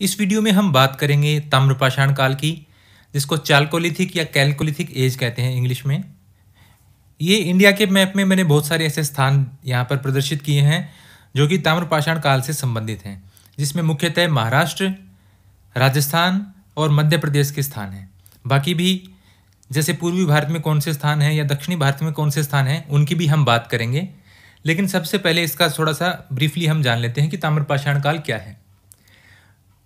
इस वीडियो में हम बात करेंगे ताम्रपाषाण काल की, जिसको चाल्कोलिथिक या कैल्कोलिथिक एज कहते हैं इंग्लिश में। ये इंडिया के मैप में मैंने बहुत सारे ऐसे स्थान यहाँ पर प्रदर्शित किए हैं जो कि ताम्रपाषाण काल से संबंधित हैं, जिसमें मुख्यतः महाराष्ट्र, राजस्थान और मध्य प्रदेश के स्थान हैं। बाकी भी जैसे पूर्वी भारत में कौन से स्थान हैं या दक्षिणी भारत में कौन से स्थान हैं, उनकी भी हम बात करेंगे। लेकिन सबसे पहले इसका थोड़ा सा ब्रीफली हम जान लेते हैं कि ताम्रपाषाण काल क्या है।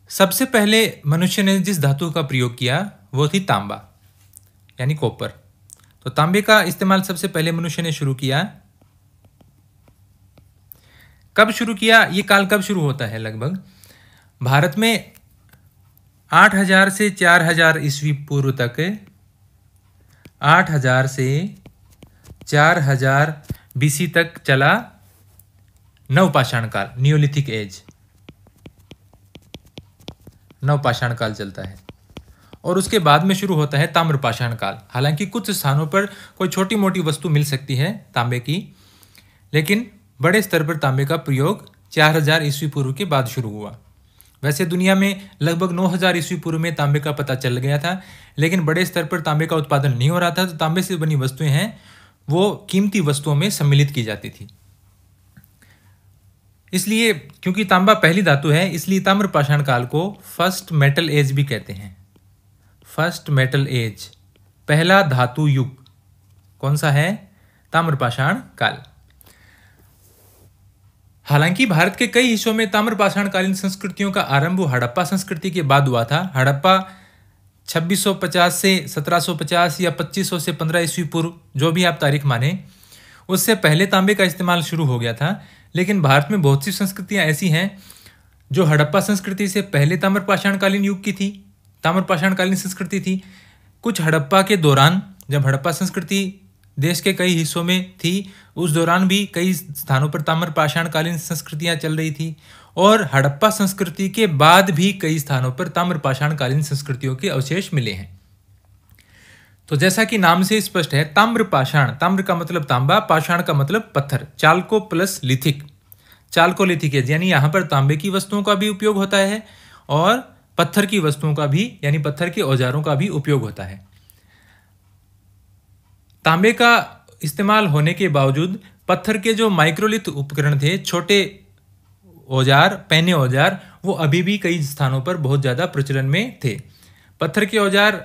सबसे पहले मनुष्य ने जिस धातु का प्रयोग किया वो थी तांबा यानी कॉपर। तो तांबे का इस्तेमाल सबसे पहले मनुष्य ने शुरू किया। कब शुरू किया, ये काल कब शुरू होता है? लगभग भारत में 8000 से 4000 ईस्वी पूर्व तक, 8000 से 4000 बीसी तक चला नवपाषाण काल, नियोलिथिक एज। नवपाषाण काल चलता है और उसके बाद में शुरू होता है ताम्रपाषाण काल। हालांकि कुछ स्थानों पर कोई छोटी मोटी वस्तु मिल सकती है तांबे की, लेकिन बड़े स्तर पर तांबे का प्रयोग 4000 ईस्वी पूर्व के बाद शुरू हुआ। वैसे दुनिया में लगभग 9000 ईस्वी पूर्व में तांबे का पता चल गया था, लेकिन बड़े स्तर पर तांबे का उत्पादन नहीं हो रहा था। तो तांबे से बनी वस्तुएं हैं वो कीमती वस्तुओं में सम्मिलित की जाती थी। इसलिए क्योंकि तांबा पहली धातु है, इसलिए ताम्रपाषाण काल को फर्स्ट मेटल एज भी कहते हैं। फर्स्ट मेटल एज, पहला धातु युग कौन सा है? ताम्रपाषाण काल। हालांकि भारत के कई हिस्सों में ताम्रपाषाण कालीन संस्कृतियों का आरंभ हड़प्पा संस्कृति के बाद हुआ था। हड़प्पा 2650 से 1750 या 2500 से 15 ईस्वी पूर्व, जो भी आप तारीख माने, उससे पहले तांबे का इस्तेमाल शुरू हो गया था। लेकिन भारत में बहुत सी संस्कृतियां ऐसी हैं जो हड़प्पा संस्कृति से पहले ताम्रपाषाण कालीन युग की थी, ताम्रपाषाण कालीन संस्कृति थी। कुछ हड़प्पा के दौरान, जब हड़प्पा संस्कृति देश के कई हिस्सों में थी, उस दौरान भी कई स्थानों पर ताम्रपाषाण कालीन संस्कृतियां चल रही थी। और हड़प्पा संस्कृति के बाद भी कई स्थानों पर ताम्रपाषाण कालीन संस्कृतियों के अवशेष मिले हैं। तो जैसा कि नाम से स्पष्ट है, ताम्रपाषाण, ताम्र का मतलब तांबा, पाषाण का मतलब पत्थर, चाल्को प्लस लिथिक, चाल्कोलिथिक एज, यानी यहाँ पर तांबे की वस्तुओं का भी उपयोग होता है और पत्थर की वस्तुओं का भी, यानी पत्थर के औजारों का भी उपयोग होता है। तांबे का इस्तेमाल होने के बावजूद पत्थर के जो माइक्रोलिथ उपकरण थे, छोटे औजार, पैने औजार, वो अभी भी कई स्थानों पर बहुत ज़्यादा प्रचलन में थे। पत्थर के औजार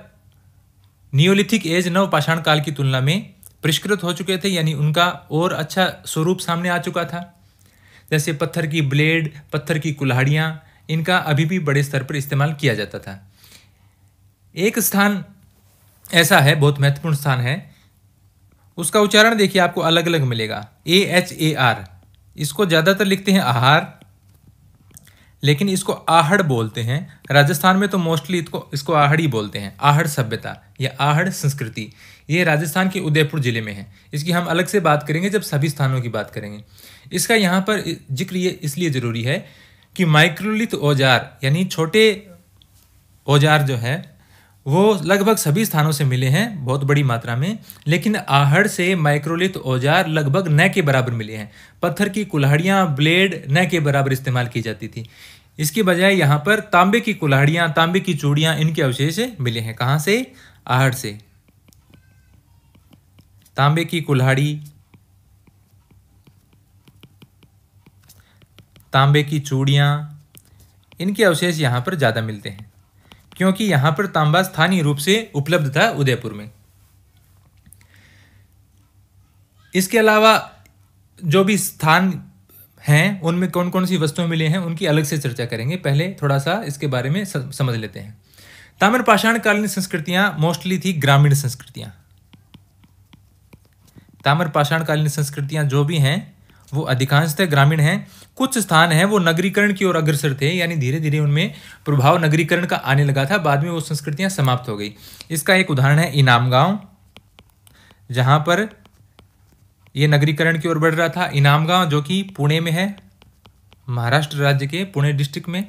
नियोलिथिक एज, नवपाषाण काल की तुलना में परिष्कृत हो चुके थे, यानी उनका और अच्छा स्वरूप सामने आ चुका था। जैसे पत्थर की ब्लेड, पत्थर की कुल्हाड़ियाँ, इनका अभी भी बड़े स्तर पर इस्तेमाल किया जाता था। एक स्थान ऐसा है, बहुत महत्वपूर्ण स्थान है, उसका उच्चारण देखिए आपको अलग अलग मिलेगा, AHAR। इसको ज़्यादातर लिखते हैं आहार, लेकिन इसको आहड़ बोलते हैं। राजस्थान में तो मोस्टली इसको आहड़ ही बोलते हैं। आहड़ सभ्यता या आहड़ संस्कृति, ये राजस्थान के उदयपुर जिले में है। इसकी हम अलग से बात करेंगे जब सभी स्थानों की बात करेंगे। इसका यहाँ पर जिक्र ये इसलिए ज़रूरी है कि माइक्रोलिथ औजार यानी छोटे औजार जो है वो लगभग सभी स्थानों से मिले हैं बहुत बड़ी मात्रा में, लेकिन आहड़ से माइक्रोलिथ औजार लगभग न के बराबर मिले हैं। पत्थर की कुल्हाड़ियाँ, ब्लेड न के बराबर इस्तेमाल की जाती थी। इसकी बजाय यहाँ पर तांबे की कुल्हाड़ियाँ, तांबे की चूड़ियाँ, इनके अवशेष मिले हैं। कहाँ से? आहड़ से। तांबे की कुल्हाड़ी, तांबे की चूड़ियाँ, इनके अवशेष यहाँ पर ज़्यादा मिलते हैं क्योंकि यहाँ पर तांबा स्थानीय रूप से उपलब्ध था उदयपुर में। इसके अलावा जो भी स्थान हैं उनमें कौन कौन सी वस्तुएं मिली हैं उनकी अलग से चर्चा करेंगे। पहले थोड़ा सा इसके बारे में समझ लेते हैं। ताम्रपाषाण कालीन संस्कृतियां मोस्टली थी ग्रामीण संस्कृतियां। ताम्रपाषाण कालीन संस्कृतियां जो भी हैं वो अधिकांशतः ग्रामीण हैं। कुछ स्थान हैं वो नगरीकरण की ओर अग्रसर थे, यानी धीरे धीरे उनमें प्रभाव नगरीकरण का आने लगा था। बाद में वो संस्कृतियां समाप्त हो गई। इसका एक उदाहरण है इनाम गांव, जहां पर ये नगरीकरण की ओर बढ़ रहा था। इनाम गांव जो कि पुणे में है, महाराष्ट्र राज्य के पुणे डिस्ट्रिक्ट में।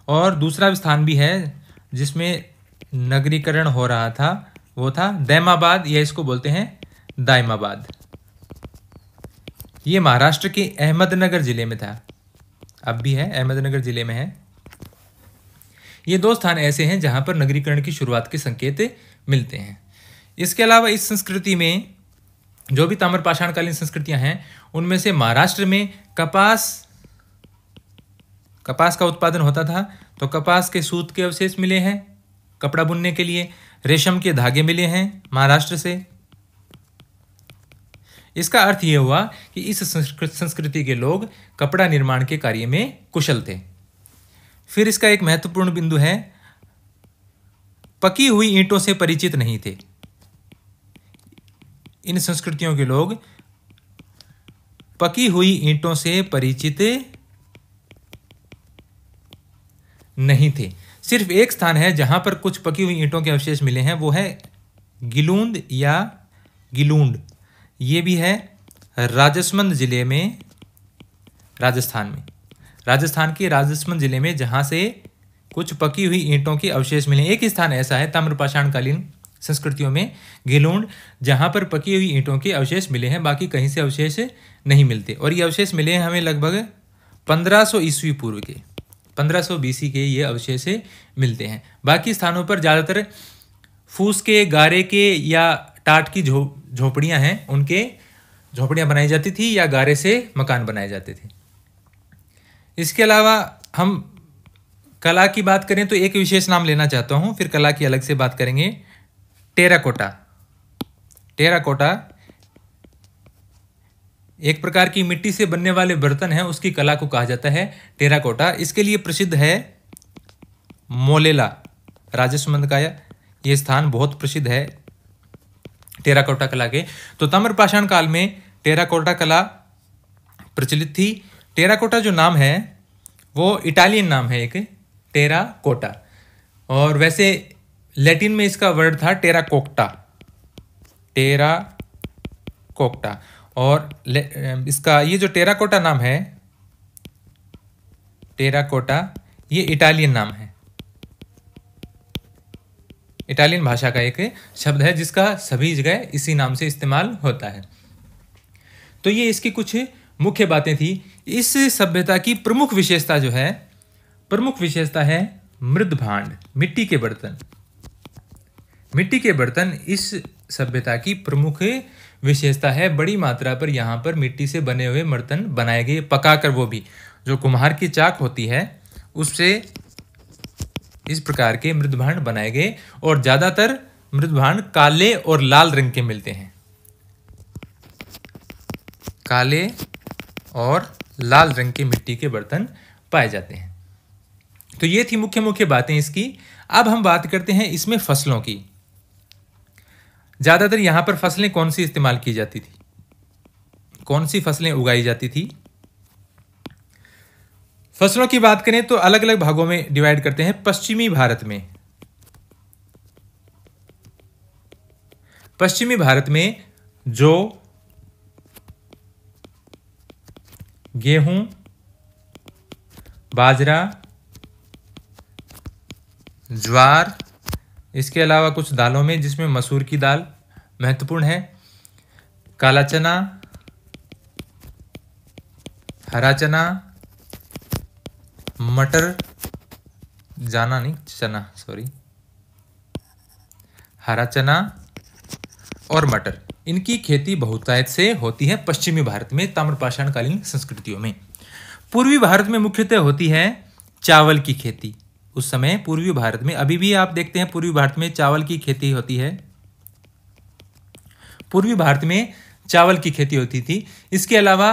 और दूसरा स्थान भी है जिसमें नगरीकरण हो रहा था, वो था दैमाबाद, या इसको बोलते हैं दायमाबाद। ये महाराष्ट्र के अहमदनगर जिले में था, अब भी है, अहमदनगर जिले में है। ये 2 स्थान ऐसे हैं जहां पर नगरीकरण की शुरुआत के संकेत मिलते हैं। इसके अलावा इस संस्कृति में जो भी ताम्रपाषाणकालीन संस्कृतियां हैं उनमें से महाराष्ट्र में कपास का उत्पादन होता था, तो कपास के सूत के अवशेष मिले हैं कपड़ा बुनने के लिए। रेशम के धागे मिले हैं महाराष्ट्र से। इसका अर्थ यह हुआ कि इस संस्कृति के लोग कपड़ा निर्माण के कार्य में कुशल थे। फिर इसका एक महत्वपूर्ण बिंदु है, पकी हुई ईंटों से परिचित नहीं थे। इन संस्कृतियों के लोग पकी हुई ईंटों से परिचित नहीं थे। सिर्फ एक स्थान है जहां पर कुछ पकी हुई ईंटों के अवशेष मिले हैं, वो है गिलूंद या गिलूंड। ये भी है राजसमंद जिले में, राजस्थान के राजसमंद जिले में, जहां से कुछ पकी हुई ईंटों के अवशेष मिले। एक स्थान ऐसा है ताम्रपाषाणकालीन संस्कृतियों में गिलूंड, जहां पर पकी हुई ईंटों के अवशेष मिले हैं, बाकी कहीं से अवशेष नहीं मिलते। और ये अवशेष मिले हैं हमें लगभग 1500 ईस्वी पूर्व के, 1500 बीसी के ये अवशेष मिलते हैं। बाकी स्थानों पर ज़्यादातर फूस के, गारे के या टाट की झोपड़ियां हैं, उनके झोपड़ियां बनाई जाती थी या गारे से मकान बनाए जाते थे। इसके अलावा हम कला की बात करें तो एक विशेष नाम लेना चाहता हूं, फिर कला की अलग से बात करेंगे। टेराकोटा एक प्रकार की मिट्टी से बनने वाले बर्तन है, उसकी कला को कहा जाता है टेराकोटा। इसके लिए प्रसिद्ध है मोलेला, राजसमंद का यह स्थान बहुत प्रसिद्ध है टेराकोटा कला के। तो ताम्रपाषाण काल में टेराकोटा कला प्रचलित थी। टेराकोटा जो नाम है वो इटालियन नाम है एक, टेराकोटा, और वैसे लैटिन में इसका वर्ड था टेराकोक्टा, और इसका ये जो टेराकोटा नाम है, टेराकोटा, ये इटालियन नाम है, इटालियन भाषा का एक शब्द है जिसका सभी जगह इसी नाम से इस्तेमाल होता है। तो ये इसकी कुछ मुख्य बातें थी। इस सभ्यता की प्रमुख विशेषता जो है, प्रमुख विशेषता है मृद भांड, मिट्टी के बर्तन। मिट्टी के बर्तन इस सभ्यता की प्रमुख विशेषता है। बड़ी मात्रा पर यहाँ पर मिट्टी से बने हुए बर्तन बनाए गए, पकाकर, वो भी जो कुम्हार की चाक होती है उससे इस प्रकार के मृद भांड बनाए गए। और ज्यादातर मृद भांड काले और लाल रंग के मिलते हैं, काले और लाल रंग के मिट्टी के बर्तन पाए जाते हैं। तो ये थी मुख्य मुख्य बातें इसकी। अब हम बात करते हैं इसमें फसलों की। ज्यादातर यहां पर फसलें कौन सी इस्तेमाल की जाती थी, कौन सी फसलें उगाई जाती थी? फसलों की बात करें तो अलग अलग भागों में डिवाइड करते हैं। पश्चिमी भारत में जौ, गेहूं, बाजरा, ज्वार, इसके अलावा कुछ दालों में जिसमें मसूर की दाल महत्वपूर्ण है, काला चना, हरा चना, मटर, हरा चना और मटर, इनकी खेती बहुतायत से होती है पश्चिमी भारत में, ताम्रपाषाणकालीन संस्कृतियों में। पूर्वी भारत में मुख्यतः होती है चावल की खेती। उस समय पूर्वी भारत में, अभी भी आप देखते हैं पूर्वी भारत में चावल की खेती होती है, पूर्वी भारत में चावल की खेती होती थी। इसके अलावा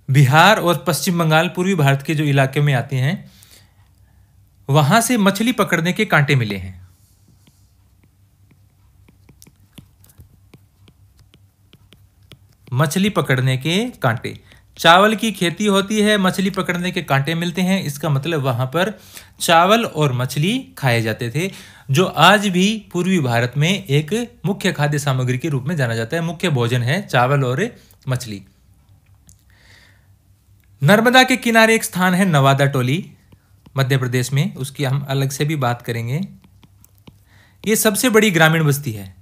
बिहार और पश्चिम बंगाल, पूर्वी भारत के जो इलाके में आते हैं, वहां से मछली पकड़ने के कांटे मिले हैं। मछली पकड़ने के कांटे, चावल की खेती होती है, मछली पकड़ने के कांटे मिलते हैं। इसका मतलब वहां पर चावल और मछली खाए जाते थे, जो आज भी पूर्वी भारत में एक मुख्य खाद्य सामग्री के रूप में जाना जाता है। मुख्य भोजन है चावल और मछली। नर्मदा के किनारे एक स्थान है नवादा टोली, मध्य प्रदेश में, उसकी हम अलग से भी बात करेंगे। यह सबसे बड़ी ग्रामीण बस्ती है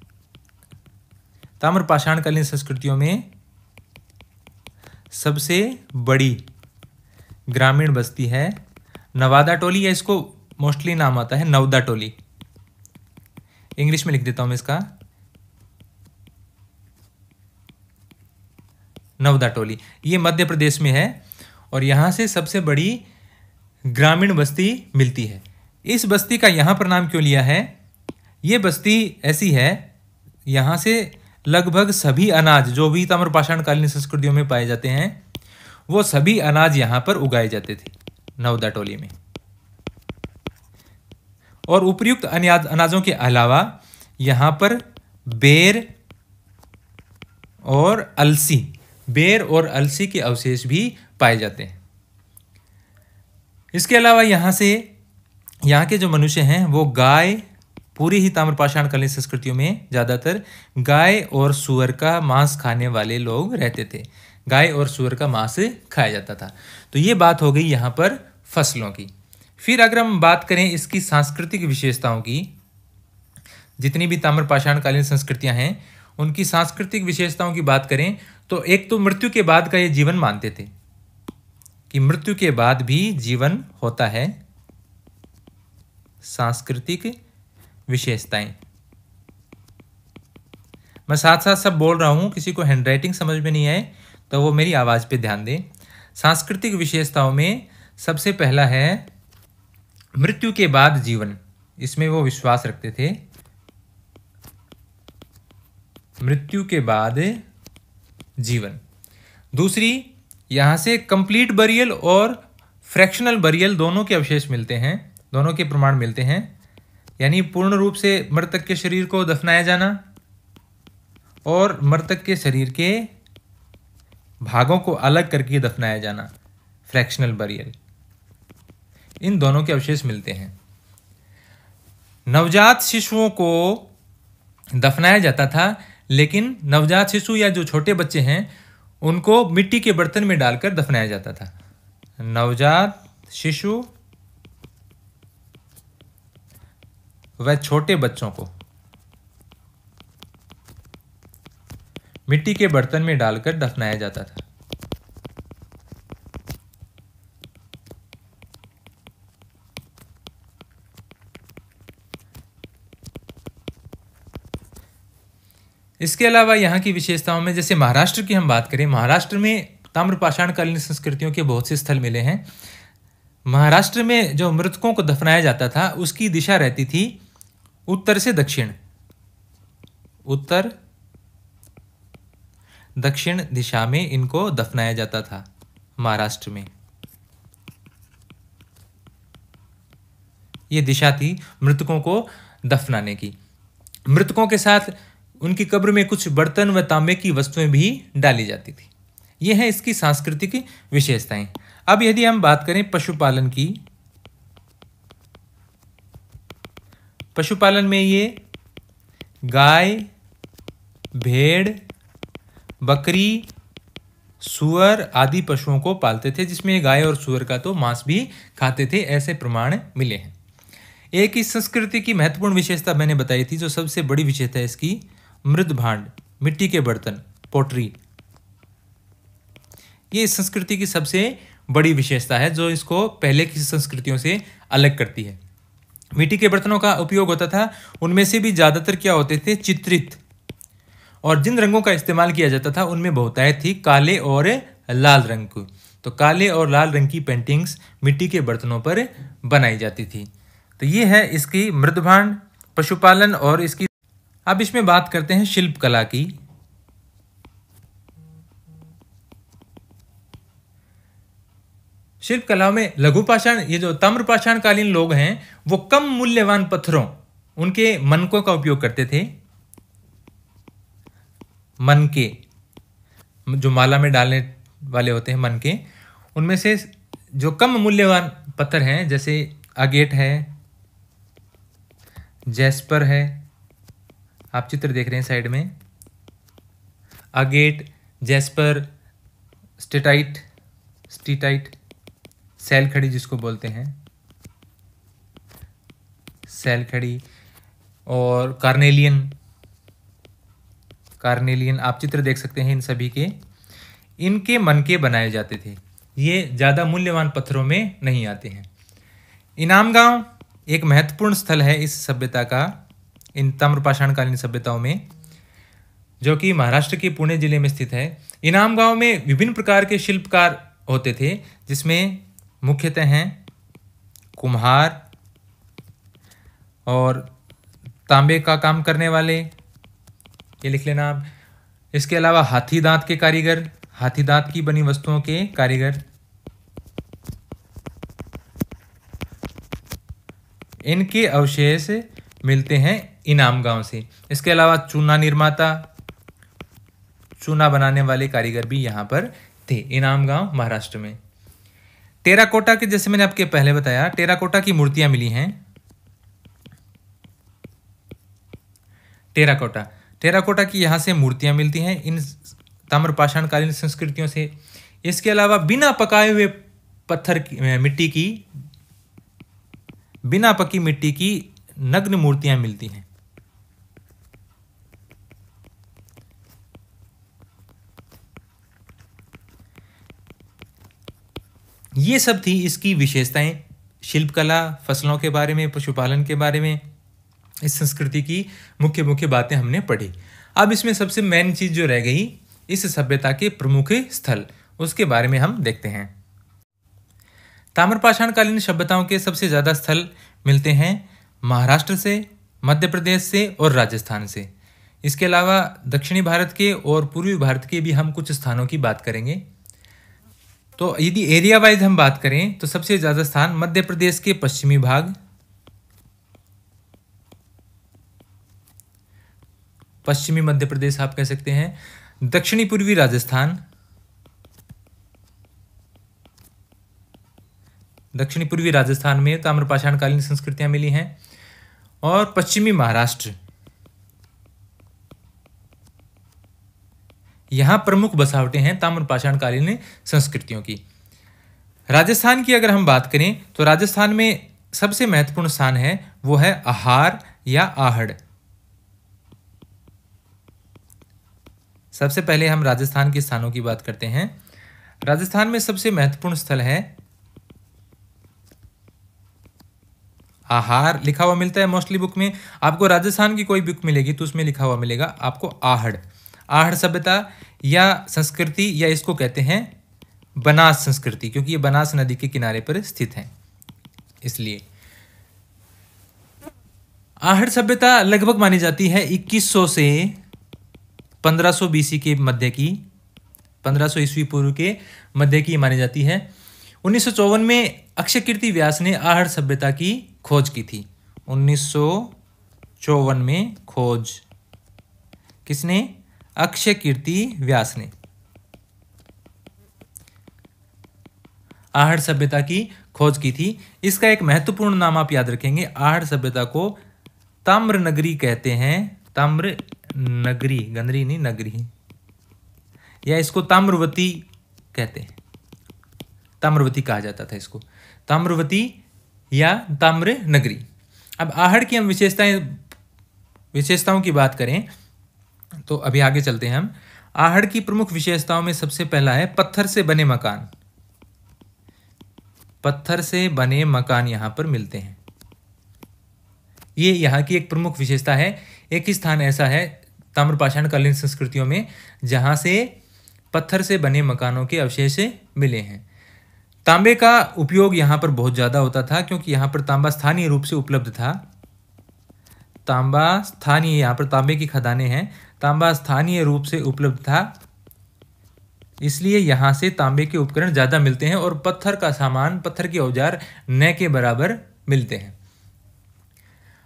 ताम्रपाषाणकालीन संस्कृतियों में, सबसे बड़ी ग्रामीण बस्ती है नवादा टोली, या इसको मोस्टली नाम आता है नवदा टोली। इंग्लिश में लिख देता हूं मैं इसका, नवदा टोली। ये मध्य प्रदेश में है और यहां से सबसे बड़ी ग्रामीण बस्ती मिलती है। इस बस्ती का यहां पर नाम क्यों लिया है? ये बस्ती ऐसी है, यहां से लगभग सभी अनाज जो भी ताम्रपाषाण कालीन संस्कृतियों में पाए जाते हैं वो सभी अनाज यहां पर उगाए जाते थे नवदा टोली में। और उपयुक्त अनाजों के अलावा यहां पर बेर और अलसी के अवशेष भी पाए जाते हैं। इसके अलावा यहाँ के जो मनुष्य हैं वो गाय, पूरी ही ताम्रपाषाण कालीन संस्कृतियों में ज़्यादातर गाय और सूअर का मांस खाने वाले लोग रहते थे। गाय और सूअर का मांस खाया जाता था। तो ये बात हो गई यहाँ पर फसलों की। फिर अगर हम बात करें इसकी सांस्कृतिक विशेषताओं की, जितनी भी ताम्रपाषाण कालीन संस्कृतियां हैं उनकी सांस्कृतिक विशेषताओं की बात करें तो एक तो मृत्यु के बाद का ये जीवन मानते थे कि मृत्यु के बाद भी जीवन होता है। सांस्कृतिक विशेषताएं, मैं साथ साथ सब बोल रहा हूं, किसी को हैंडराइटिंग समझ में नहीं आए तो वो मेरी आवाज पे ध्यान दें। सांस्कृतिक विशेषताओं में सबसे पहला है मृत्यु के बाद जीवन। इसमें वो विश्वास रखते थे मृत्यु के बाद जीवन। दूसरी, यहां से कंप्लीट बरियल और फ्रैक्शनल बरियल दोनों के अवशेष मिलते हैं, दोनों के प्रमाण मिलते हैं। यानी पूर्ण रूप से मृतक के शरीर को दफनाया जाना और मृतक के शरीर के भागों को अलग करके दफनाया जाना, फ्रैक्शनल बरियल, इन दोनों के अवशेष मिलते हैं। नवजात शिशुओं को दफनाया जाता था, लेकिन नवजात शिशु या जो छोटे बच्चे हैं उनको मिट्टी के बर्तन में डालकर दफनाया जाता था। नवजात शिशु व छोटे बच्चों को मिट्टी के बर्तन में डालकर दफनाया जाता था। इसके अलावा यहाँ की विशेषताओं में जैसे महाराष्ट्र की हम बात करें, महाराष्ट्र में ताम्रपाषाण कालीन संस्कृतियों के बहुत से स्थल मिले हैं। महाराष्ट्र में जो मृतकों को दफनाया जाता था उसकी दिशा रहती थी उत्तर से दक्षिण, उत्तर दक्षिण दिशा में इनको दफनाया जाता था महाराष्ट्र में। यह दिशा थी मृतकों को दफनाने की। मृतकों के साथ उनकी कब्र में कुछ बर्तन व तांबे की वस्तुएं भी डाली जाती थी। यह है इसकी सांस्कृतिक विशेषताएं। अब यदि हम बात करें पशुपालन की, पशुपालन में ये गाय, भेड़, बकरी, सूअर आदि पशुओं को पालते थे, जिसमें गाय और सूअर का तो मांस भी खाते थे, ऐसे प्रमाण मिले हैं। एक इस संस्कृति की महत्वपूर्ण विशेषता मैंने बताई थी, जो सबसे बड़ी विशेषता है इसकी, मृद भांड, मिट्टी के बर्तन, पोट्री। ये इस संस्कृति की सबसे बड़ी विशेषता है जो इसको पहले की संस्कृतियों से अलग करती है। मिट्टी के बर्तनों का उपयोग होता था, उनमें से भी ज्यादातर क्या होते थे, चित्रित, और जिन रंगों का इस्तेमाल किया जाता था उनमें बहुतायत थी काले और लाल रंग की। तो काले और लाल रंग की पेंटिंग्स मिट्टी के बर्तनों पर बनाई जाती थी। तो ये है इसकी मृदभांड, पशुपालन और इसकी। अब इसमें बात करते हैं शिल्प कला की। शिल्प कला में लघु पाषाण, ये जो ताम्रपाषाण कालीन लोग हैं वो कम मूल्यवान पत्थरों, उनके मनकों का उपयोग करते थे। मनके जो माला में डालने वाले होते हैं, मनके, उनमें से जो कम मूल्यवान पत्थर हैं जैसे अगेट है, जैस्पर है, आप चित्र देख रहे हैं साइड में, अगेट, जैस्पर, स्टेटाइट, सैल खड़ी जिसको बोलते हैं, सैल खड़ी, और कार्नेलियन, आप चित्र देख सकते हैं इन सभी के। इनके मनके बनाए जाते थे। ये ज़्यादा मूल्यवान पत्थरों में नहीं आते हैं। इनाम गांव एक महत्वपूर्ण स्थल है इस सभ्यता का, इन ताम्रपाषाणकालीन सभ्यताओं में, जो कि महाराष्ट्र के पुणे जिले में स्थित है। इनाम गांव में विभिन्न प्रकार के शिल्पकार होते थे, जिसमें मुख्यतः हैं कुम्हार और तांबे का काम करने वाले, ये लिख लेना आप। इसके अलावा हाथी दांत के कारीगर, हाथी दांत की बनी वस्तुओं के कारीगर, इनके अवशेष मिलते हैं इनाम गांव से। इसके अलावा चूना निर्माता, चूना बनाने वाले कारीगर भी यहाँ पर थे इनाम गांव महाराष्ट्र में। टेराकोटा के, जैसे मैंने आपके पहले बताया, टेराकोटा की मूर्तियां मिली हैं। टेराकोटा की यहाँ से मूर्तियां मिलती हैं इन ताम्रपाषाणकालीन संस्कृतियों से। इसके अलावा बिना पकाए हुए पत्थर की, मिट्टी की, बिना पकी मिट्टी की नग्न मूर्तियां मिलती हैं। ये सब थी इसकी विशेषताएं, शिल्पकला, फसलों के बारे में, पशुपालन के बारे में, इस संस्कृति की मुख्य मुख्य बातें हमने पढ़ी। अब इसमें सबसे मेन चीज जो रह गई, इस सभ्यता के प्रमुख स्थल, उसके बारे में हम देखते हैं। ताम्रपाषाणकालीन सभ्यताओं के सबसे ज्यादा स्थल मिलते हैं महाराष्ट्र से, मध्य प्रदेश से और राजस्थान से। इसके अलावा दक्षिणी भारत के और पूर्वी भारत के भी हम कुछ स्थानों की बात करेंगे। तो यदि एरिया वाइज हम बात करें तो सबसे ज्यादा स्थान मध्य प्रदेश के पश्चिमी भाग, पश्चिमी मध्य प्रदेश आप कह सकते हैं, दक्षिणी पूर्वी राजस्थान, दक्षिणी पूर्वी राजस्थान में ताम्रपाषाणकालीन संस्कृतियां मिली हैं, और पश्चिमी महाराष्ट्र, यहां प्रमुख बसावटें हैं ताम्रपाषाणकालीन संस्कृतियों की। राजस्थान की अगर हम बात करें तो राजस्थान में सबसे महत्वपूर्ण स्थान है वो है आहार या आहड़। सबसे पहले हम राजस्थान के स्थानों की बात करते हैं। राजस्थान में सबसे महत्वपूर्ण स्थल है आहार, लिखा हुआ मिलता है मोस्टली बुक में। आपको राजस्थान की कोई बुक मिलेगी तो उसमें लिखा हुआ मिलेगा आपको आहड़। आहड़ सभ्यता या संस्कृति, या इसको कहते हैं बनास संस्कृति, क्योंकि ये बनास नदी के किनारे पर स्थित है, इसलिए। आहड़ सभ्यता लगभग मानी जाती है 2100 से 1500 बीसी के मध्य की, 1500 ईस्वी पूर्व के मध्य की मानी जाती है। 1954 में अक्षय कीर्ति व्यास ने आहड़ सभ्यता की खोज की थी। 1954 में खोज किसने? अक्षय कीर्ति व्यास ने आहड़ सभ्यता की खोज की थी। इसका एक महत्वपूर्ण नाम आप याद रखेंगे, आहड़ सभ्यता को ताम्र नगरी कहते हैं। ताम्र नगरी, गंदरी नहीं, नगरी, या इसको ताम्रवती कहते हैं। ताम्रवती कहा जाता था इसको, ताम्रवती या ताम्र नगरी। अब आहड़ की हम विशेषताओं की बात करें तो अभी आगे चलते हैं हम। आहड़ की प्रमुख विशेषताओं में सबसे पहला है पत्थर से बने मकान। पत्थर से बने मकान यहां पर मिलते हैं, ये यहाँ की एक प्रमुख विशेषता है। एक ही स्थान ऐसा है ताम्रपाषाणकालीन संस्कृतियों में जहां से पत्थर से बने मकानों के अवशेष मिले हैं। तांबे का उपयोग यहाँ पर बहुत ज़्यादा होता था, क्योंकि यहाँ पर तांबा स्थानीय रूप से उपलब्ध था। तांबा स्थानीय, यहाँ पर तांबे की खदानें हैं, तांबा स्थानीय रूप से उपलब्ध था, इसलिए यहाँ से तांबे के उपकरण ज़्यादा मिलते हैं और पत्थर का सामान, पत्थर के औजार न के बराबर मिलते हैं।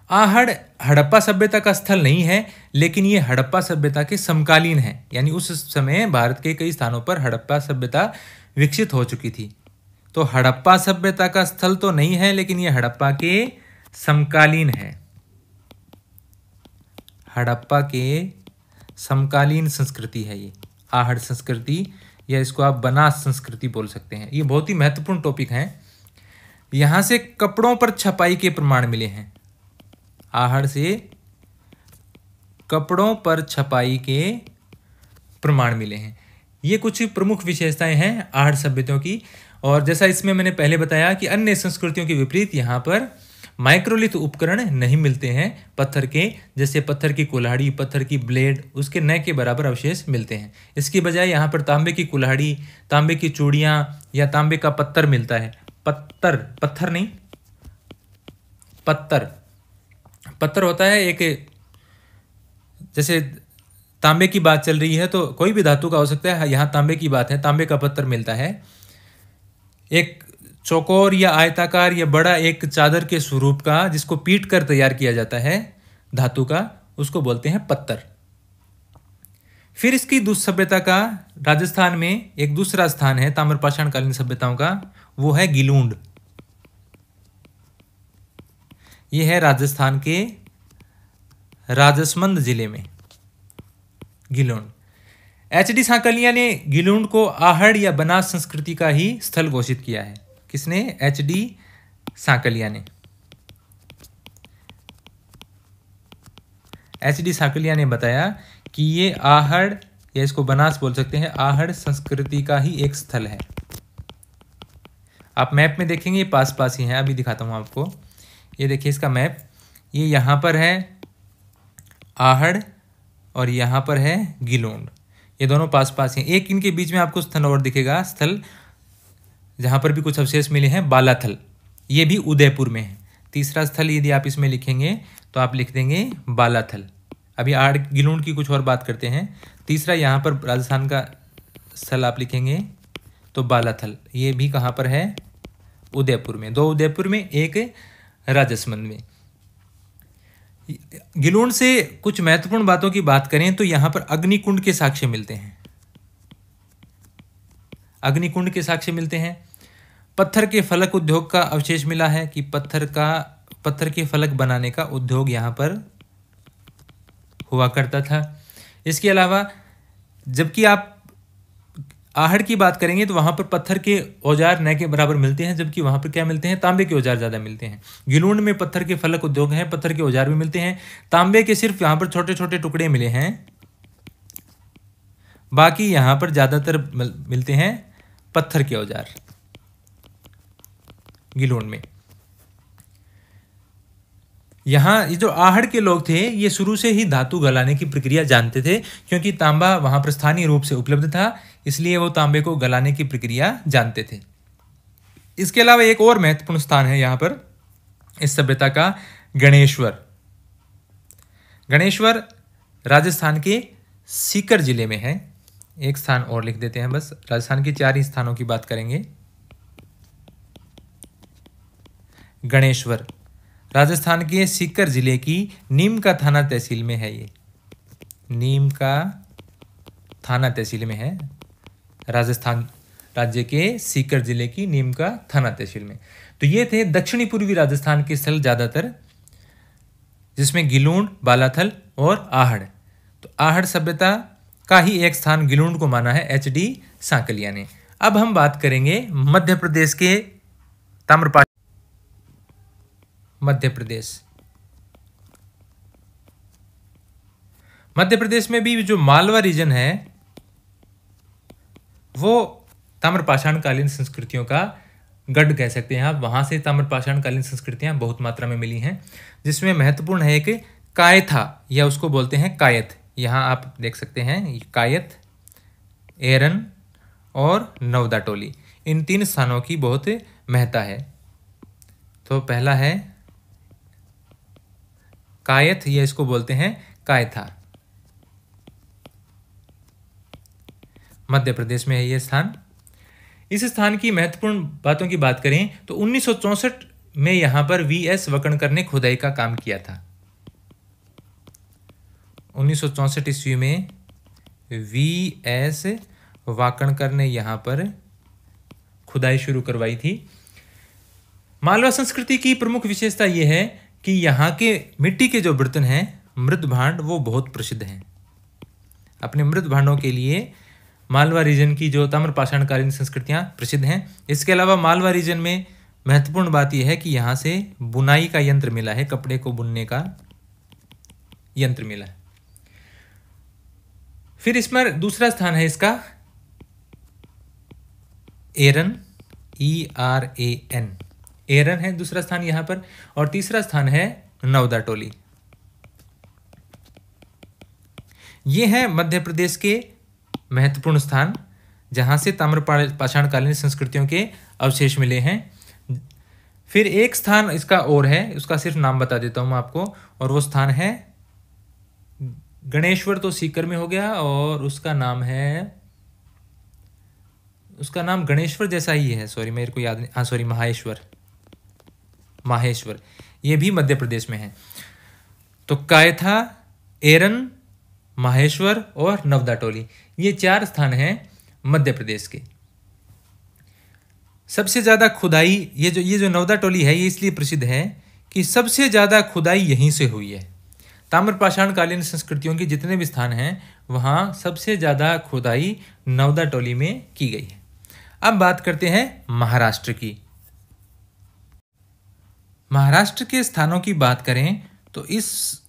आहड़ हड़प्पा सभ्यता का स्थल नहीं है, लेकिन ये हड़प्पा सभ्यता के समकालीन है, यानी उस समय भारत के कई स्थानों पर हड़प्पा सभ्यता विकसित हो चुकी थी। तो हड़प्पा सभ्यता का स्थल तो नहीं है, लेकिन ये हड़प्पा के समकालीन है। हड़प्पा के समकालीन संस्कृति है ये आहड़ संस्कृति, या इसको आप बनास संस्कृति बोल सकते हैं। ये बहुत ही महत्वपूर्ण टॉपिक है। यहां से कपड़ों पर छपाई के प्रमाण मिले हैं। आहड़ से कपड़ों पर छपाई के प्रमाण मिले हैं। ये कुछ प्रमुख विशेषताएं हैं आहड़ सभ्यताओं की। और जैसा इसमें मैंने पहले बताया कि अन्य संस्कृतियों के विपरीत यहाँ पर माइक्रोलिथ उपकरण नहीं मिलते हैं पत्थर के, जैसे पत्थर की कुल्हाड़ी, पत्थर की ब्लेड, उसके न के बराबर अवशेष मिलते हैं। इसके बजाय यहाँ पर तांबे की कुल्हाड़ी, तांबे की चूड़ियाँ या तांबे का पत्तर मिलता है। पत्थर नहीं, पत्तर होता है एक, जैसे तांबे की बात चल रही है तो कोई भी धातु का हो सकता है, यहाँ तांबे की बात है, तांबे का पत्तर मिलता है। एक चौकोर या आयताकार या बड़ा एक चादर के स्वरूप का, जिसको पीट कर तैयार किया जाता है धातु का, उसको बोलते हैं पत्तर। फिर इसकी सभ्यता का राजस्थान में एक दूसरा स्थान है ताम्रपाषाण कालीन सभ्यताओं का, वो है गिलूंड। ये है राजस्थान के राजसमंद जिले में गिलूंड। एच.डी. सांकलिया ने गिलूंड को आहड़ या बनास संस्कृति का ही स्थल घोषित किया है। किसने? एच.डी. सांकलिया ने। एच.डी. सांकलिया ने बताया कि ये आहड़, या इसको बनास बोल सकते हैं, आहड़ संस्कृति का ही एक स्थल है। आप मैप में देखेंगे ये पास पास ही है, अभी दिखाता हूँ आपको। ये देखिए इसका मैप, ये यहाँ पर है आहड़ और यहाँ पर है गिलूंड, ये दोनों पास पास हैं। एक इनके बीच में आपको स्थल और दिखेगा, स्थल जहाँ पर भी कुछ अवशेष मिले हैं, बालाथल, ये भी उदयपुर में है। तीसरा स्थल यदि आप इसमें लिखेंगे तो आप लिख देंगे बालाथल। अभी आहड़ गिलूंड की कुछ और बात करते हैं। तीसरा यहाँ पर राजस्थान का स्थल आप लिखेंगे तो बालाथल, ये भी कहाँ पर है? उदयपुर में। दो उदयपुर में, एक राजसमंद में। गिलूंड से कुछ महत्वपूर्ण बातों की बात करें तो यहाँ पर अग्निकुंड के साक्ष्य मिलते हैं। अग्निकुंड के साक्ष्य मिलते हैं। पत्थर के फलक उद्योग का अवशेष मिला है कि पत्थर के फलक बनाने का उद्योग यहाँ पर हुआ करता था। इसके अलावा जबकि आप आहड़ की बात करेंगे तो वहाँ पर पत्थर के औजार न के बराबर मिलते हैं, जबकि वहाँ पर क्या मिलते हैं? तांबे के औजार ज़्यादा मिलते हैं। गिलूंड में पत्थर के फलक उद्योग हैं, पत्थर के औजार भी मिलते हैं। तांबे के सिर्फ यहाँ पर छोटे छोटे टुकड़े मिले हैं, बाकी यहाँ पर ज़्यादातर मिलते हैं पत्थर के औजार गिलूंड में। यहाँ ये जो आहड़ के लोग थे, ये शुरू से ही धातु गलाने की प्रक्रिया जानते थे, क्योंकि तांबा वहाँ पर स्थानीय रूप से उपलब्ध था, इसलिए वो तांबे को गलाने की प्रक्रिया जानते थे। इसके अलावा एक और महत्वपूर्ण स्थान है यहाँ पर इस सभ्यता का, गणेश्वर। गणेश्वर राजस्थान के सीकर जिले में है। एक स्थान और लिख देते हैं, बस राजस्थान के 4 ही स्थानों की बात करेंगे। गणेश्वर राजस्थान के सीकर जिले की नीम का थाना तहसील में है। ये नीम का थाना तहसील में है, राजस्थान राज्य के सीकर जिले की नीम का थाना तहसील में। तो ये थे दक्षिणी पूर्वी राजस्थान के स्थल ज़्यादातर, जिसमें गिलूंड, बालाथल और आहड़। तो आहड़ सभ्यता का ही एक स्थान गिलूंड को माना है एच.डी. सांकलिया ने। अब हम बात करेंगे मध्य प्रदेश के ताम्रपाषाण। मध्य प्रदेश में भी जो मालवा रीजन है वो ताम्रपाषाण कालीन संस्कृतियों का गढ़ कह सकते हैं आप। वहाँ से ताम्रपाषाण कालीन संस्कृतियाँ बहुत मात्रा में मिली हैं, जिसमें महत्वपूर्ण है एक कायथा, या उसको बोलते हैं कायथ। यहाँ आप देख सकते हैं कायथ, एरन और नवदा टोली, इन 3 स्थानों की बहुत महत्ता है। तो पहला है कायथ, या इसको बोलते हैं कायथा, मध्य प्रदेश में है ये स्थान। इस स्थान की महत्वपूर्ण बातों की बात करें तो 1964 में यहाँ पर वी.एस. वकणकर ने खुदाई का काम किया था। 1964 ईस्वी में वी.एस. वाकणकर ने यहाँ पर खुदाई शुरू करवाई थी। मालवा संस्कृति की प्रमुख विशेषता यह है कि यहाँ के मिट्टी के जो बर्तन हैं, मृत भांड, वो बहुत प्रसिद्ध हैं। अपने मृत भांडों के लिए मालवा रीजन की जो ताम्रपाषाण कालीन संस्कृतियाँ प्रसिद्ध हैं। इसके अलावा मालवा रीजन में महत्वपूर्ण बात यह है कि यहाँ से बुनाई का यंत्र मिला है, कपड़े को बुनने का यंत्र मिला है। फिर इसमें दूसरा स्थान है इसका एरन, ERAN। एरन है दूसरा स्थान यहाँ पर, और तीसरा स्थान है नवदा टोली। ये है मध्य प्रदेश के महत्वपूर्ण स्थान जहाँ से ताम्रपाषाणकालीन संस्कृतियों के अवशेष मिले हैं। फिर एक स्थान इसका और है, उसका सिर्फ नाम बता देता हूँ मैं आपको, और वो स्थान है गणेश्वर, तो सीकर में हो गया, और उसका नाम गणेश्वर जैसा ही है, सॉरी मेरे को याद नहीं, हाँ सॉरी माहेश्वर, ये भी मध्य प्रदेश में है। तो कायथा, एरन, माहेश्वर और नवदा टोली, ये 4 स्थान हैं मध्य प्रदेश के। सबसे ज़्यादा खुदाई, ये जो नवदा टोली है ये इसलिए प्रसिद्ध है कि सबसे ज़्यादा खुदाई यहीं से हुई है। ताम्रपाषाणकालीन संस्कृतियों के जितने भी स्थान हैं वहाँ सबसे ज़्यादा खुदाई नवदा टोली में की गई है। अब बात करते हैं महाराष्ट्र की। महाराष्ट्र के स्थानों की बात करें तो इस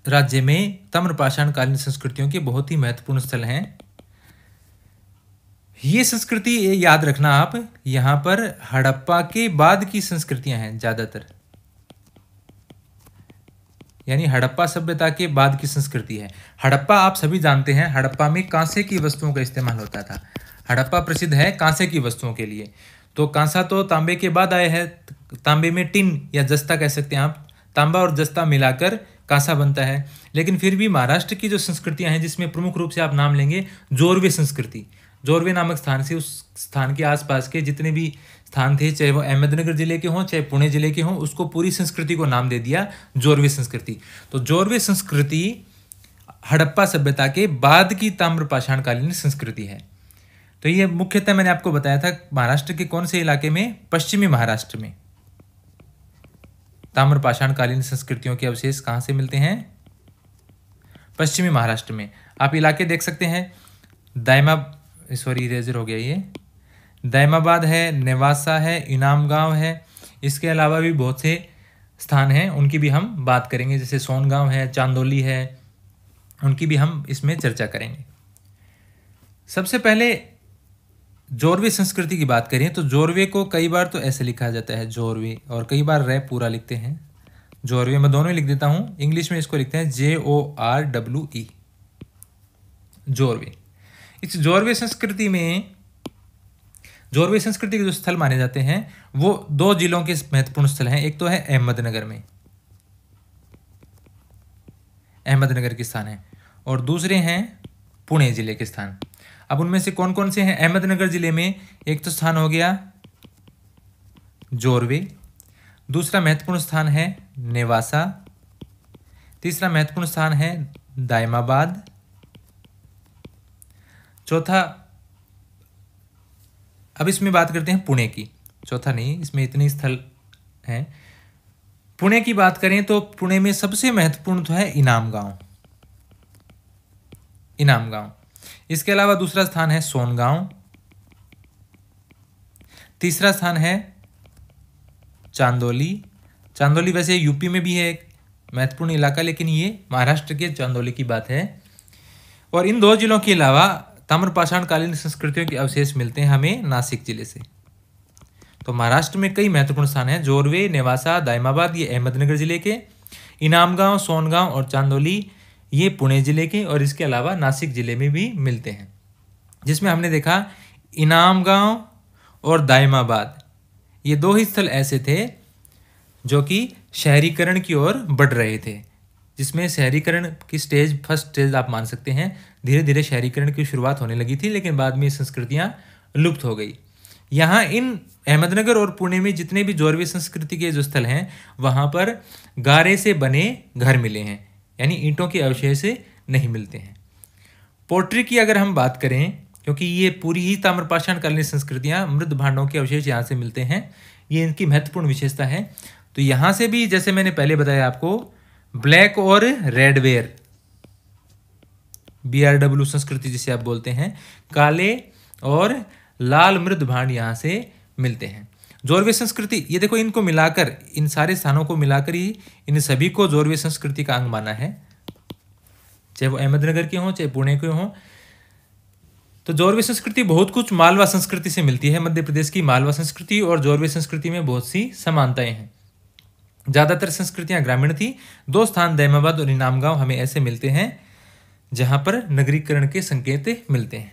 राज्य में ताम्रपाषाणकालीन संस्कृतियों के बहुत ही महत्वपूर्ण स्थल हैं। ये संस्कृति याद रखना आप, यहाँ पर हड़प्पा के बाद की संस्कृतियां हैं ज़्यादातर, यानी हड़प्पा सभ्यता के बाद की संस्कृति है। हड़प्पा आप सभी जानते हैं, हड़प्पा में कांसे की वस्तुओं का इस्तेमाल होता था। हड़प्पा प्रसिद्ध है कांसे की वस्तुओं के लिए। तो कांसा तो तांबे के बाद आया है, तांबे में टिन या जस्ता कह सकते हैं आप, तांबा और जस्ता मिलाकर कांसा बनता है। लेकिन फिर भी महाराष्ट्र की जो संस्कृतियां हैं जिसमें प्रमुख रूप से आप नाम लेंगे जोरवे संस्कृति। जोरवे नामक स्थान से उस स्थान के आसपास के जितने भी स्थान थे, चाहे वो अहमदनगर जिले के हों चाहे पुणे जिले के हों, उसको पूरी संस्कृति को नाम दे दिया जोरवे संस्कृति। तो जोरवे संस्कृति हड़प्पा सभ्यता के बाद की ताम्रपाषाणकालीन संस्कृति है। तो ये मुख्यतः मैंने आपको बताया था महाराष्ट्र के कौन से इलाके में, पश्चिमी महाराष्ट्र में ताम्रपाषाणकालीन संस्कृतियों के अवशेष कहाँ से मिलते हैं, पश्चिमी महाराष्ट्र में। आप इलाके देख सकते हैं, इरेजर हो गया, ये दायमाबाद है, नेवासा है, इनाम गांव है। इसके अलावा भी बहुत से स्थान हैं, उनकी भी हम बात करेंगे, जैसे सोनगांव है, चांदोली है, उनकी भी हम इसमें चर्चा करेंगे। सबसे पहले जोरवे संस्कृति की बात करें तो जोरवे को कई बार तो ऐसे लिखा जाता है जोरवे, और कई बार रे पूरा लिखते हैं जोरवे। मैं दोनों ही लिख देता हूँ, इंग्लिश में इसको लिखते हैं JORWE, जोरवे। इस जोरवे संस्कृति के जो स्थल माने जाते हैं वो 2 जिलों के महत्वपूर्ण स्थल हैं। एक तो है अहमदनगर में, अहमदनगर के स्थान है, और दूसरे हैं पुणे जिले के स्थान। अब उनमें से कौन कौन से हैं? अहमदनगर जिले में एक तो स्थान हो गया जोरवे, दूसरा महत्वपूर्ण स्थान है नेवासा, तीसरा महत्वपूर्ण स्थान है दायमाबाद, चौथा, अब इसमें बात करते हैं पुणे की, चौथा नहीं, इसमें इतने स्थल हैं। पुणे की बात करें तो पुणे में सबसे महत्वपूर्ण तो है इनाम गांव। इसके अलावा दूसरा स्थान है सोनगांव, तीसरा स्थान है चांदोली वैसे यूपी में भी है एक महत्वपूर्ण इलाका, लेकिन ये महाराष्ट्र के चांदोली की बात है। और इन 2 जिलों के अलावा ताम्रपाषाणकालीन संस्कृतियों के अवशेष मिलते हैं हमें नासिक जिले से। तो महाराष्ट्र में कई महत्वपूर्ण स्थान हैं, जोरवे, नेवासा, दायमाबाद ये अहमदनगर जिले के, इनामगांव, सोनगांव और चांदोली ये पुणे जिले के, और इसके अलावा नासिक जिले में भी मिलते हैं। जिसमें हमने देखा इनामगांव और दायमाबाद ये 2 ही स्थल ऐसे थे जो कि शहरीकरण की ओर बढ़ रहे थे, जिसमें शहरीकरण की फर्स्ट स्टेज आप मान सकते हैं। धीरे धीरे शहरीकरण की शुरुआत होने लगी थी, लेकिन बाद में ये संस्कृतियाँ लुप्त हो गई। यहाँ इन अहमदनगर और पुणे में जितने भी जोरवे संस्कृति के जो स्थल हैं वहाँ पर गारे से बने घर मिले हैं, यानी ईंटों के अवशेष नहीं मिलते हैं। पोट्री की अगर हम बात करें, क्योंकि ये पूरी ही ताम्रपाषाणकालीन संस्कृतियाँ मृद भांडों के अवशेष यहाँ से मिलते हैं, ये इनकी महत्वपूर्ण विशेषता है। तो यहाँ से भी जैसे मैंने पहले बताया आपको, ब्लैक और रेडवेयर, BRW संस्कृति जिसे आप बोलते हैं, काले और लाल मृद भांड यहाँ से मिलते हैं। जोरवे संस्कृति, ये देखो इनको मिलाकर, इन सारे स्थानों को मिलाकर ही इन सभी को जोरवे संस्कृति का अंग माना है, चाहे वो अहमदनगर के हों चाहे पुणे के हों। तो जौरवी संस्कृति बहुत कुछ मालवा संस्कृति से मिलती है। मध्य प्रदेश की मालवा संस्कृति और जौरवी संस्कृति में बहुत सी समानताएं हैं। ज़्यादातर संस्कृतियां ग्रामीण थी। 2 स्थान दैमाबाद और इनाम गांव हमें ऐसे मिलते हैं जहां पर नगरीकरण के संकेत मिलते हैं।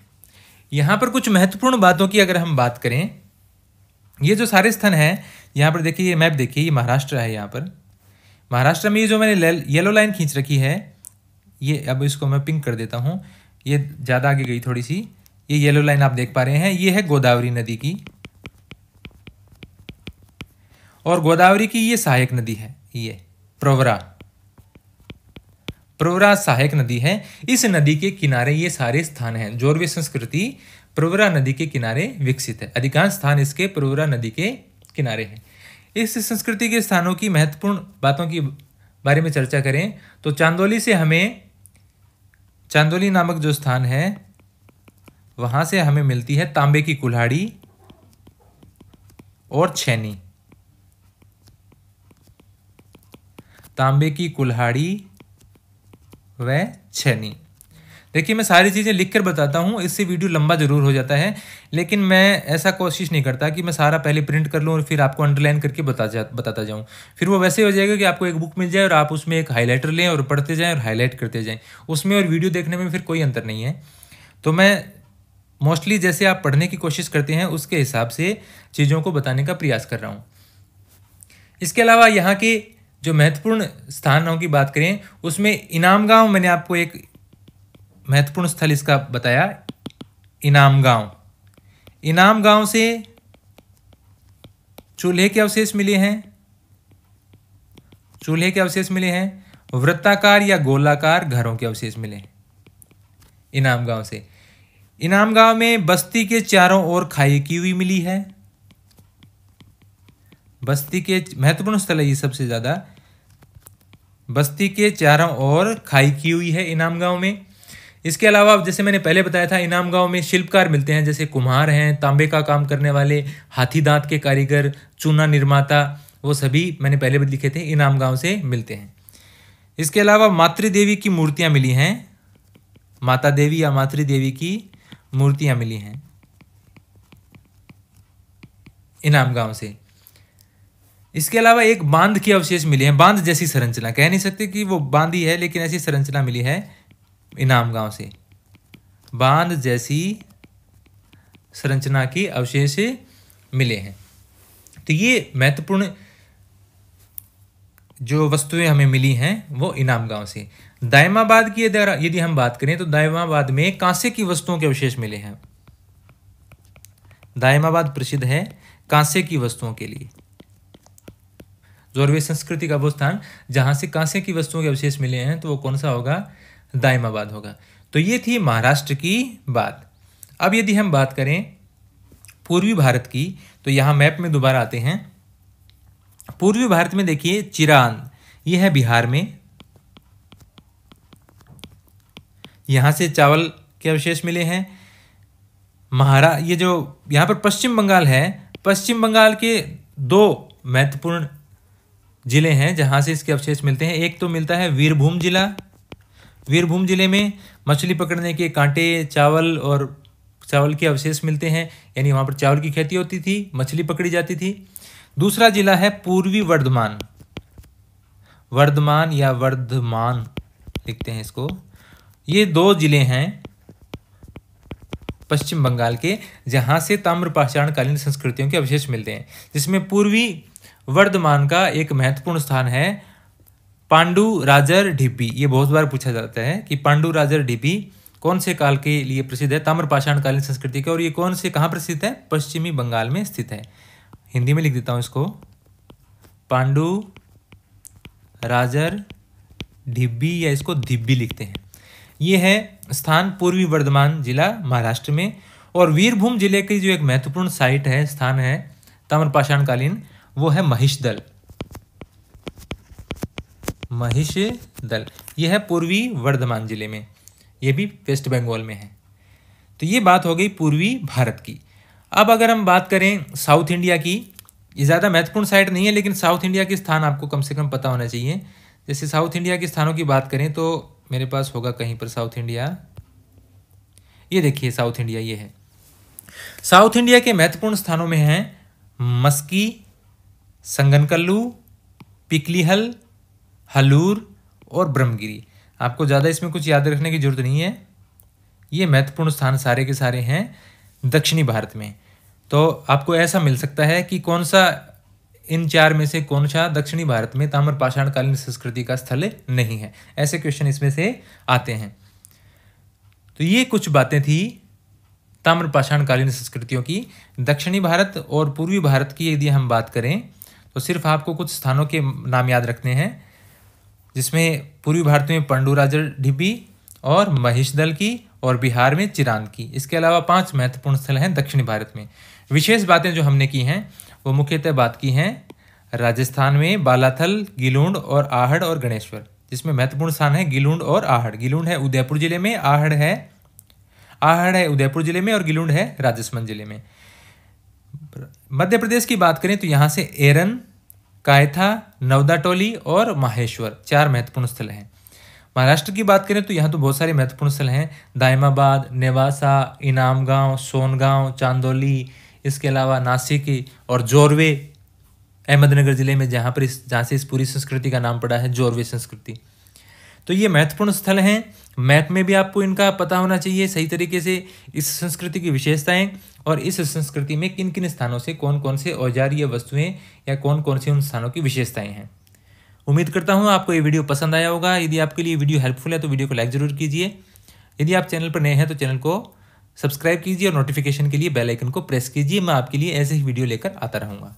यहाँ पर कुछ महत्वपूर्ण बातों की अगर हम बात करें, ये जो सारे स्थान हैं, यहाँ पर देखिए, ये मैप देखिए, ये महाराष्ट्र है। यहाँ पर महाराष्ट्र में ये जो मैंने येलो लाइन खींच रखी है, ये अब इसको मैं पिंक कर देता हूँ, ये ज़्यादा आगे गई थोड़ी सी। ये येलो लाइन आप देख पा रहे हैं, ये है गोदावरी नदी की, और गोदावरी की ये सहायक नदी है, ये प्रवरा सहायक नदी है। इस नदी के किनारे ये सारे स्थान हैं। जौरवी संस्कृति प्रवरा नदी के किनारे विकसित है। अधिकांश स्थान इसके प्रवरा नदी के किनारे हैं। इस संस्कृति के स्थानों की महत्वपूर्ण बातों की बारे में चर्चा करें तो चांदोली नामक जो स्थान है, वहां से हमें मिलती है तांबे की कुल्हाड़ी और छेनी। तांबे की कुल्हाड़ी व छेनी। देखिए, मैं सारी चीज़ें लिखकर बताता हूँ, इससे वीडियो लंबा जरूर हो जाता है, लेकिन मैं ऐसा कोशिश नहीं करता कि मैं सारा पहले प्रिंट कर लूँ और फिर आपको अंडरलाइन करके बताता जाऊँ। फिर वो वैसे हो जाएगा कि आपको एक बुक मिल जाए और आप उसमें एक हाईलाइटर लें और पढ़ते जाएँ और हाईलाइट करते जाएँ। उसमें और वीडियो देखने में फिर कोई अंतर नहीं है। तो मैं मोस्टली जैसे आप पढ़ने की कोशिश करते हैं उसके हिसाब से चीज़ों को बताने का प्रयास कर रहा हूँ। इसके अलावा यहाँ के जो महत्वपूर्ण स्थानों की बात करें, उसमें इनाम गांव, मैंने आपको एक महत्वपूर्ण स्थल इसका बताया, इनाम गांव से चूल्हे के अवशेष मिले हैं। वृत्ताकार या गोलाकार घरों के अवशेष मिले हैं इनाम गांव से। इनाम गांव में बस्ती के चारों ओर खाई की हुई मिली है। बस्ती के महत्वपूर्ण स्थल है ये सबसे ज्यादा। बस्ती के चारों ओर खाई की हुई है इनाम गांव में। इसके अलावा जैसे मैंने पहले बताया था, इनाम गांव में शिल्पकार मिलते हैं, जैसे कुम्हार हैं, तांबे का काम करने वाले, हाथी दांत के कारीगर, चूना निर्माता, वो सभी मैंने पहले भी लिखे थे, इनाम गांव से मिलते हैं। इसके अलावा मातृदेवी की मूर्तियां मिली हैं। माता देवी या मातृदेवी की मूर्तियां मिली हैं इनाम गांव से। इसके अलावा एक बांध के अवशेष मिले हैं। बांध जैसी संरचना, कह नहीं सकते कि वो बांध ही है, लेकिन ऐसी संरचना मिली है इनाम गांव से। बांध जैसी संरचना की अवशेष मिले हैं। तो ये महत्वपूर्ण जो वस्तुएं हमें मिली हैं वो इनाम गांव से। दायमाबाद की यदि हम बात करें तो दायमाबाद में कांसे की वस्तुओं के अवशेष मिले हैं। दायमाबाद प्रसिद्ध है कांसे की वस्तुओं के लिए। जौरवी संस्कृति का वो स्थान जहां से कांसे की वस्तुओं के अवशेष मिले हैं, तो वो कौन सा होगा? दायमाबाद होगा। तो ये थी महाराष्ट्र की बात। अब यदि हम बात करें पूर्वी भारत की, तो यहाँ मैप में दोबारा आते हैं। पूर्वी भारत में देखिए चिरांद, ये है बिहार में। यहां से चावल के अवशेष मिले हैं। ये जो यहाँ पर पश्चिम बंगाल है, पश्चिम बंगाल के 2 महत्वपूर्ण जिले हैं जहां से इसके अवशेष मिलते हैं। एक तो मिलता है वीरभूम जिला। वीरभूम जिले में मछली पकड़ने के कांटे, चावल के अवशेष मिलते हैं, यानी वहां पर चावल की खेती होती थी, मछली पकड़ी जाती थी। दूसरा जिला है पूर्वी वर्धमान या वर्धमान लिखते हैं इसको। ये 2 जिले हैं पश्चिम बंगाल के जहां से ताम्रपाषाणकालीन संस्कृतियों के अवशेष मिलते हैं, जिसमें पूर्वी वर्धमान का एक महत्वपूर्ण स्थान है पांडु राजर ढिब्बी। ये बहुत बार पूछा जाता है कि पांडु राजर ढिब्बी कौन से काल के लिए प्रसिद्ध है? ताम्रपाषाणकालीन संस्कृति का। और ये कौन से कहाँ प्रसिद्ध है? पश्चिमी बंगाल में स्थित है। हिंदी में लिख देता हूँ इसको, पांडु राजर ढिब्बी, या इसको धिब्बी लिखते हैं। ये है स्थान पूर्वी वर्धमान जिला महाराष्ट्र में। और वीरभूम जिले की जो एक महत्वपूर्ण साइट है, स्थान है ताम्रपाषाणकालीन, वो है महिषदल। यह है पूर्वी वर्धमान जिले में, यह भी वेस्ट बंगाल में है। तो ये बात हो गई पूर्वी भारत की। अब अगर हम बात करें साउथ इंडिया की, ये ज़्यादा महत्वपूर्ण साइट नहीं है, लेकिन साउथ इंडिया के स्थान आपको कम से कम पता होना चाहिए। जैसे साउथ इंडिया के स्थानों की बात करें तो मेरे पास होगा कहीं पर साउथ इंडिया, ये देखिए साउथ इंडिया ये है। साउथ इंडिया के महत्वपूर्ण स्थानों में हैं मस्की, संगनकल्लू, पिकलीहल, हलूर और ब्रह्मगिरी। आपको ज़्यादा इसमें कुछ याद रखने की जरूरत नहीं है। ये महत्वपूर्ण स्थान सारे के सारे हैं दक्षिणी भारत में। तो आपको ऐसा मिल सकता है कि कौन सा इन चार में से कौन सा दक्षिणी भारत में ताम्रपाषाणकालीन संस्कृति का स्थल नहीं है, ऐसे क्वेश्चन इसमें से आते हैं। तो ये कुछ बातें थी ताम्रपाषाणकालीन संस्कृतियों की। दक्षिणी भारत और पूर्वी भारत की यदि हम बात करें तो सिर्फ आपको कुछ स्थानों के नाम याद रखने हैं, जिसमें पूर्वी भारत में पंडुराजर ढिब्बी और महिषदल की, और बिहार में चिरांद की। इसके अलावा 5 महत्वपूर्ण स्थल हैं दक्षिणी भारत में। विशेष बातें जो हमने की हैं वो मुख्यतः बात की हैं राजस्थान में बालाथल, गिलूंड और आहड़ और गणेश्वर, जिसमें महत्वपूर्ण स्थान है गिलूंड और आहड़। गिलूंड है उदयपुर जिले में, आहड़ है उदयपुर जिले में और गिलूंड है राजसमंद जिले में। मध्य प्रदेश की बात करें तो यहाँ से एरन, कायथा, नवदाटोली और माहेश्वर 4 महत्वपूर्ण स्थल हैं। महाराष्ट्र की बात करें तो यहाँ तो बहुत सारे महत्वपूर्ण स्थल हैं, दाइमाबाद, नेवासा, इनामगांव, सोनगांव, चांदोली, इसके अलावा नासिक और जोरवे अहमदनगर जिले में, जहाँ से इस पूरी संस्कृति का नाम पड़ा है जोरवे संस्कृति। तो ये महत्वपूर्ण स्थल हैं। मैप में भी आपको इनका पता होना चाहिए सही तरीके से, इस संस्कृति की विशेषताएं और इस संस्कृति में किन किन स्थानों से कौन कौन से औजार या वस्तुएं या कौन कौन से उन स्थानों की विशेषताएं हैं। उम्मीद करता हूं आपको ये वीडियो पसंद आया होगा। यदि आपके लिए वीडियो हेल्पफुल है तो वीडियो को लाइक जरूर कीजिए। यदि आप चैनल पर नए हैं तो चैनल को सब्सक्राइब कीजिए और नोटिफिकेशन के लिए बेल आइकन को प्रेस कीजिए। मैं आपके लिए ऐसे ही वीडियो लेकर आता रहूँगा।